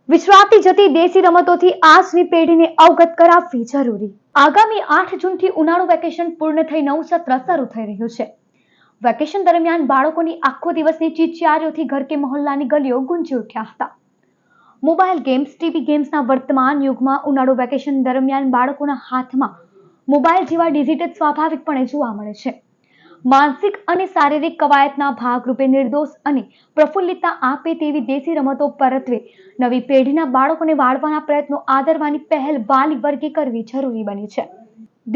વિસરાતી જતી દેશી રમતોથી આજની પેઢીને અવગત કરાવવી જરૂરી। આગામી 8 જૂનથી ઉનાળુ વેકેશન પૂર્ણ થઈ નવું સત્ર શરૂ થઈ રહ્યું છે। વેકેશન દરમિયાન બાળકોની આખો દિવસની ચીચિયારીઓથી ઘર કે મહોલ્લાની ગલીઓ ગુંજી ઉઠ્યા હતા। મોબાઈલ ગેમ્સ, ટીવી ગેમ્સના વર્તમાન યુગમાં ઉનાળુ વેકેશન દરમિયાન બાળકોના હાથમાં મોબાઈલ જેવા ડિજિટલ સ્વાભાવિકપણે જોવા મળે છે। માનસિક અને શારીરિક કવાયતના ભાગરૂપે નિર્દોષ અને પ્રફુલ્લિતતા આપે તેવી દેશી રમતો પરત્વે નવી પેઢીના બાળકોને વાળવાના પ્રયત્નો આદરવાની પહેલ વાલી વર્ગે કરવી જરૂરી બની છે।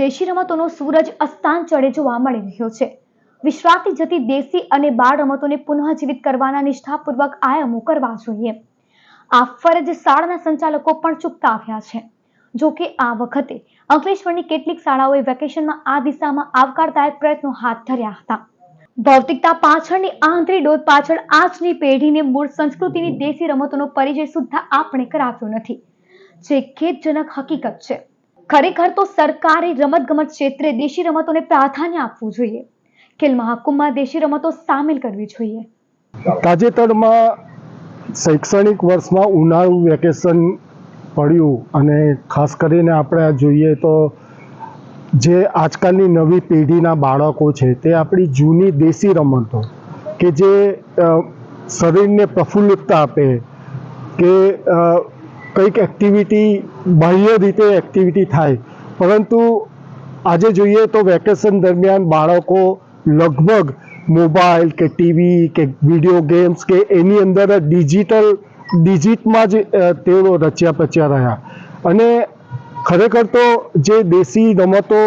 દેશી રમતોનો સૂરજ અસ્તાન ચડે જોવા મળી રહ્યો છે। વિસરાતી જતી દેશી અને બાળ રમતોને પુનઃજીવિત કરવાના નિષ્ઠાપૂર્વક આયામો કરવા જોઈએ। આ ફરજ શાળાના સંચાલકો પણ ચૂકતા આવ્યા છે। જો કે આ વખતે અંકલેશ્વરની કેટલીક શાળાઓએ વેકેશનમાં આ દિશામાં આવકારદાયક પ્રયત્નો હાથ ધર્યા હતા। ભૌતિકતા પાછળની આંતરી દોટ પાછળ આજની પેઢીને મૂળ સંસ્કૃતિની દેશી રમતોનો પરિચય સુદ્ધા આપણે કરાવ્યો નથી, જે ખેદજનક હકીકત છે। ખરેખર તો સરકારે રમતગમત ક્ષેત્રે દેશી રમતોને પ્રાધાન્ય આપવું જોઈએ। ખેલ મહાકુંભમાં દેશી રમતો સામેલ કરવી જોઈએ। તાજેતરમાં શૈક્ષણિક વર્ષમાં ઉનાળુ વેકેશન પડ્યું અને ખાસ કરીને આપણે જોઈએ તો જે આજકાલની નવી પેઢીના બાળકો છે તે આપણી જૂની દેશી રમતો કે જે શરીરને પ્રફુલ્લિતતા આપે કે કંઈક એક્ટિવિટી બાહ્ય રીતે એક્ટિવિટી થાય, પરંતુ આજે જોઈએ તો વેકેશન દરમિયાન બાળકો લગભગ મોબાઈલ કે ટીવી કે વિડીયો ગેમ્સ કે એની અંદર ડિજિટમાં જ તેઓ રચ્યા પચ્યા રહ્યા। અને ખરેખર તો જે દેશી રમતો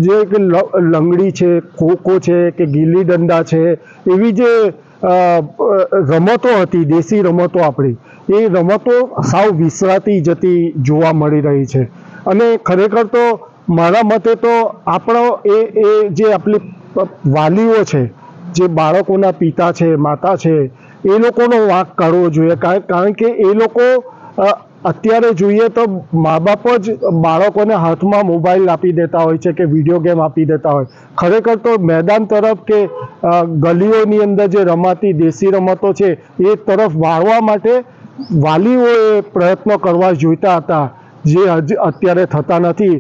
જે કે લંગડી છે, ખોખો છે કે ગિલ્લી દંડા છે, એવી જે રમતો હતી દેશી રમતો આપણી, એ રમતો સાવ વિસરાતી જતી જોવા મળી રહી છે। અને ખરેખર તો મારા મતે તો આપણો એ જે આપણી વાલીઓ છે, જે બાળકોના પિતા છે, માતા છે, એ લોકોનો વાંક કાઢવો જોઈએ। કારણ કે એ લોકો અત્યારે જોઈએ તો મા બાપ જ બાળકોને હાથમાં મોબાઈલ આપી દેતા હોય છે કે વિડીયો ગેમ આપી દેતા હોય। ખરેખર તો મેદાન તરફ કે ગલીઓની અંદર જે રમાતી દેશી રમતો છે એ તરફ વાળવા માટે વાલીઓએ પ્રયત્નો કરવા જોઈતા હતા, જે અત્યારે થતા નથી।